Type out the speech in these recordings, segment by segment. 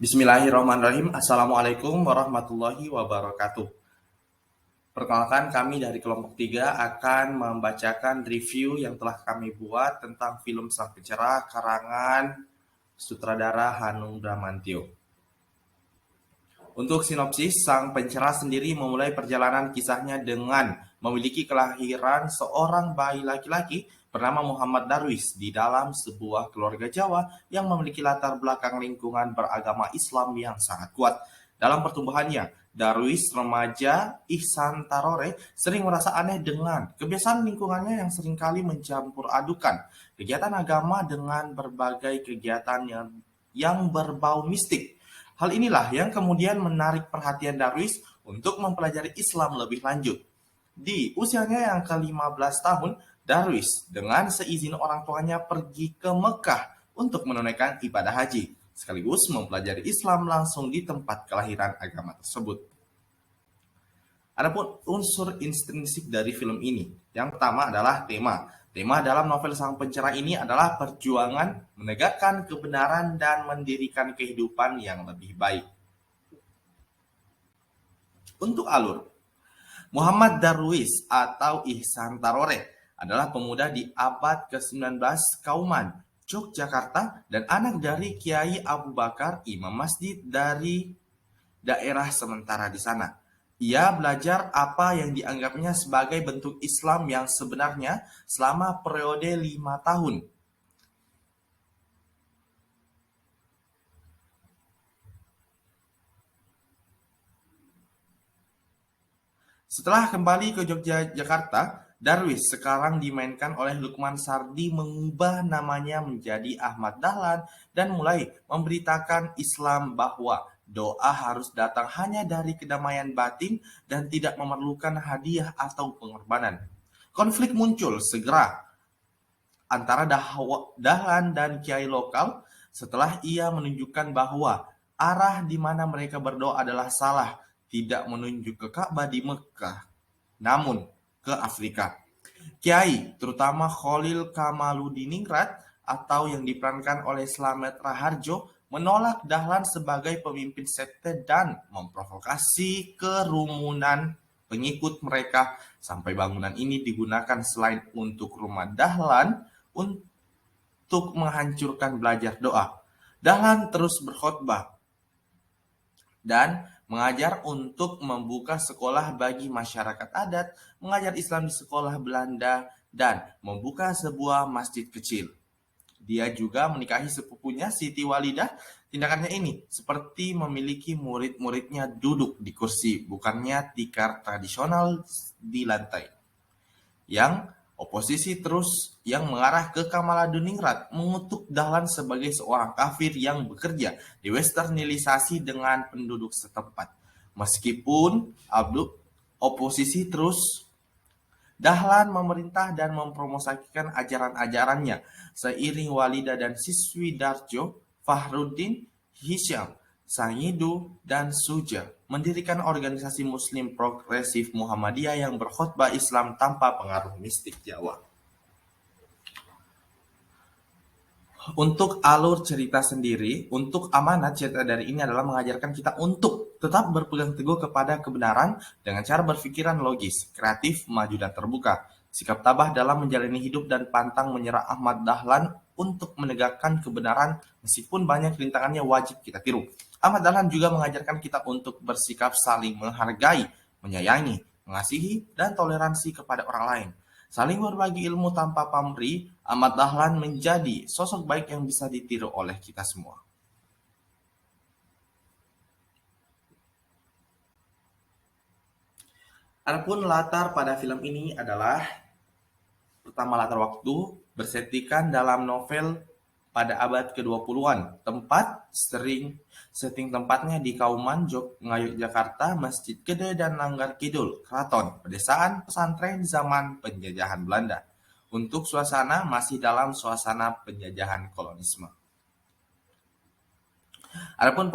Bismillahirrahmanirrahim. Assalamualaikum warahmatullahi wabarakatuh. Perkenalkan, kami dari kelompok 3 akan membacakan review yang telah kami buat tentang film Sang Pencerah karangan sutradara Hanung Bramantyo. Untuk sinopsis, Sang Pencerah sendiri memulai perjalanan kisahnya dengan memiliki kelahiran seorang bayi laki-laki bernama Muhammad Darwis di dalam sebuah keluarga Jawa yang memiliki latar belakang lingkungan beragama Islam yang sangat kuat. Dalam pertumbuhannya, Darwis remaja Ihsan Tarore sering merasa aneh dengan kebiasaan lingkungannya yang seringkali mencampur adukan kegiatan agama dengan berbagai kegiatan yang berbau mistik. Hal inilah yang kemudian menarik perhatian Darwis untuk mempelajari Islam lebih lanjut. Di usianya yang ke-15 tahun, Darwis dengan seizin orang tuanya pergi ke Mekah untuk menunaikan ibadah haji, sekaligus mempelajari Islam langsung di tempat kelahiran agama tersebut. Adapun unsur intrinsik dari film ini, yang pertama adalah tema. Tema dalam novel Sang Pencerah ini adalah perjuangan menegakkan kebenaran dan mendirikan kehidupan yang lebih baik. Untuk alur, Muhammad Darwis atau Ihsan Tarore adalah pemuda di abad ke-19 Kauman, Yogyakarta dan anak dari Kiai Abu Bakar, imam masjid dari daerah sementara di sana. Ia belajar apa yang dianggapnya sebagai bentuk Islam yang sebenarnya selama periode 5 tahun. Setelah kembali ke Yogyakarta, Darwis sekarang dimainkan oleh Lukman Sardi mengubah namanya menjadi Ahmad Dahlan dan mulai memberitakan Islam bahwa doa harus datang hanya dari kedamaian batin dan tidak memerlukan hadiah atau pengorbanan. Konflik muncul segera antara Dahlan dan kiai lokal setelah ia menunjukkan bahwa arah di mana mereka berdoa adalah salah, tidak menunjuk ke Ka'bah di Mekah, namun ke Afrika. Kiai, terutama Khalil Kamaludiningrat atau yang diperankan oleh Slamet Raharjo, menolak Dahlan sebagai pemimpin sekte dan memprovokasi kerumunan pengikut mereka sampai bangunan ini digunakan selain untuk rumah Dahlan untuk menghancurkan belajar doa. Dahlan terus berkhotbah dan mengajar untuk membuka sekolah bagi masyarakat adat, mengajar Islam di sekolah Belanda, dan membuka sebuah masjid kecil. Dia juga menikahi sepupunya Siti Walidah. Tindakannya ini seperti memiliki murid-muridnya duduk di kursi, bukannya tikar tradisional di lantai. Yang oposisi terus yang mengarah ke Kamaladuningrat mengutuk Dahlan sebagai seorang kafir yang bekerja diwesternilisasi dengan penduduk setempat. Meskipun oposisi terus, Dahlan memerintah dan mempromosikan ajaran-ajarannya seiring Walida dan siswi Darjo, Fahruddin, Hisham, Sangidu, dan Suja mendirikan organisasi Muslim Progresif Muhammadiyah yang berkhotbah Islam tanpa pengaruh mistik Jawa. Untuk alur cerita sendiri, untuk amanat cerita dari ini adalah mengajarkan kita untuk tetap berpegang teguh kepada kebenaran dengan cara berpikiran logis, kreatif, maju dan terbuka. Sikap tabah dalam menjalani hidup dan pantang menyerah Ahmad Dahlan untuk menegakkan kebenaran meskipun banyak rintangannya wajib kita tiru. Ahmad Dahlan juga mengajarkan kita untuk bersikap saling menghargai, menyayangi, mengasihi, dan toleransi kepada orang lain. Saling berbagi ilmu tanpa pamrih, Ahmad Dahlan menjadi sosok baik yang bisa ditiru oleh kita semua. Adapun latar pada film ini adalah pertama latar waktu bersettingkan dalam novel pada abad ke-20-an. Setting tempatnya di Kauman, Yogyakarta, Masjid Gede dan Langgar Kidul, Keraton, pedesaan pesantren zaman penjajahan Belanda. Untuk suasana masih dalam suasana penjajahan kolonisme. Adapun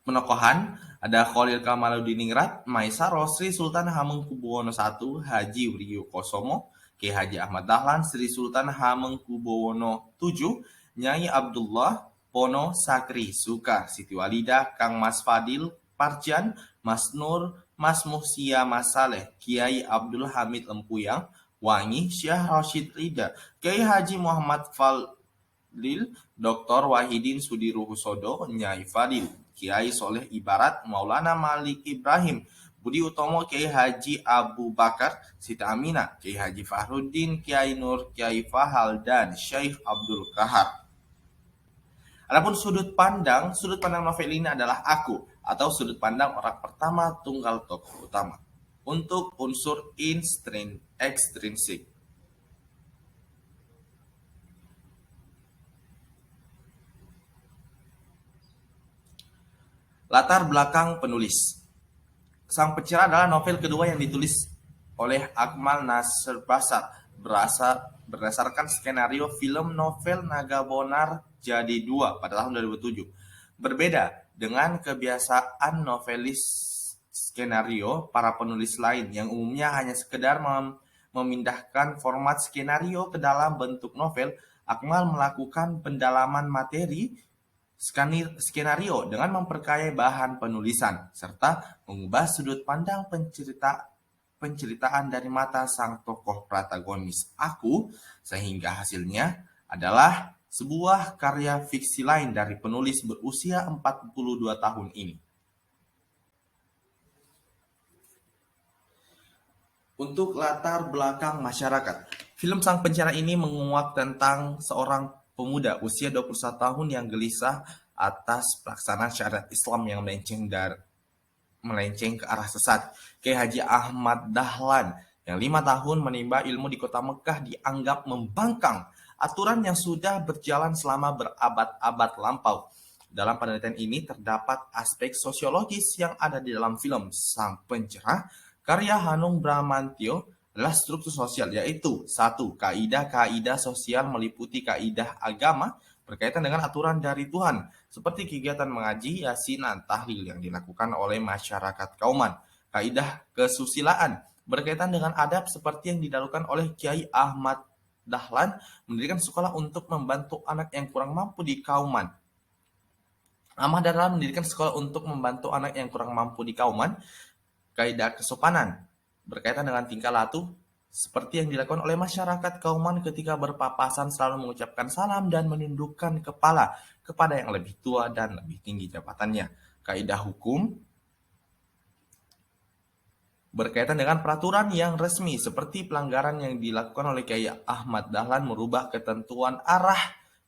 penokohan ada Khalil Kamaludiningrat, Maisaro, Sri Sultan Hamengkubuwono I, Haji Wriyokosomo, Ki Haji Ahmad Dahlan, Sri Sultan Hamengkubuwono VII, Nyai Abdullah, Pono Sakri Suka Siti Walidah Kang Mas Fadil Parjan Mas Nur Mas Muhsia Mas Saleh Kiai Abdul Hamid Lempuyang Wangi Syekh Rashid Rida Kiai Haji Muhammad Fadlil Dr. Wahidin Sudirohusodo Nyai Fadil Kiai Soleh Ibarat Maulana Malik Ibrahim Budi Utomo Kiai Haji Abu Bakar Siti Aminah Kiai Haji Fahruddin Kiai Nur Kiai Fahal dan Syekh Abdul Kahar. Adapun sudut pandang novel ini adalah aku atau sudut pandang orang pertama tunggal tokoh utama untuk unsur ekstrinsik. Latar belakang penulis. Sang Pencera adalah novel kedua yang ditulis oleh Akmal Nasr Basar berdasarkan skenario film novel Naga Bonar Jadi 2 pada tahun 2007. Berbeda dengan kebiasaan novelis skenario para penulis lain yang umumnya hanya sekedar memindahkan format skenario ke dalam bentuk novel, Akmal melakukan pendalaman materi skenario dengan memperkaya bahan penulisan, serta mengubah sudut pandang penceritaan dari mata sang tokoh protagonis aku, sehingga hasilnya adalah sebuah karya fiksi lain dari penulis berusia 42 tahun ini. Untuk latar belakang masyarakat, film Sang Pencera ini menguak tentang seorang pemuda usia 21 tahun yang gelisah atas pelaksanaan syariat Islam yang melenceng ke arah sesat. Kiai Haji Ahmad Dahlan yang 5 tahun menimba ilmu di kota Mekah dianggap membangkang aturan yang sudah berjalan selama berabad-abad lampau. Dalam penelitian ini terdapat aspek sosiologis yang ada di dalam film Sang Pencera karya Hanung Bramantyo adalah struktur sosial, yaitu 1. Kaidah-kaidah sosial meliputi kaidah agama berkaitan dengan aturan dari Tuhan, seperti kegiatan mengaji, yasinan, tahlil yang dilakukan oleh masyarakat Kauman. Kaidah kesusilaan berkaitan dengan adab seperti yang dilakukan oleh Kiai Ahmad Dahlan mendirikan sekolah untuk membantu anak yang kurang mampu di Kauman. Ahmad Dahlan mendirikan sekolah untuk membantu anak yang kurang mampu di Kauman. Kaidah kesopanan berkaitan dengan tingkah laku seperti yang dilakukan oleh masyarakat Kauman ketika berpapasan selalu mengucapkan salam dan menundukkan kepala kepada yang lebih tua dan lebih tinggi jabatannya. Kaidah hukum berkaitan dengan peraturan yang resmi seperti pelanggaran yang dilakukan oleh Kiai Ahmad Dahlan merubah ketentuan arah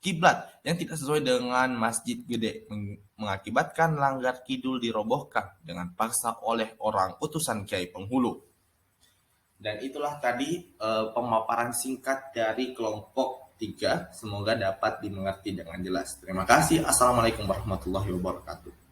kiblat yang tidak sesuai dengan Masjid Gede mengakibatkan Langgar Kidul dirobohkan dengan paksa oleh orang utusan Kiai Penghulu. Dan itulah tadi pemaparan singkat dari kelompok 3. Semoga dapat dimengerti dengan jelas. Terima kasih. Assalamualaikum warahmatullahi wabarakatuh.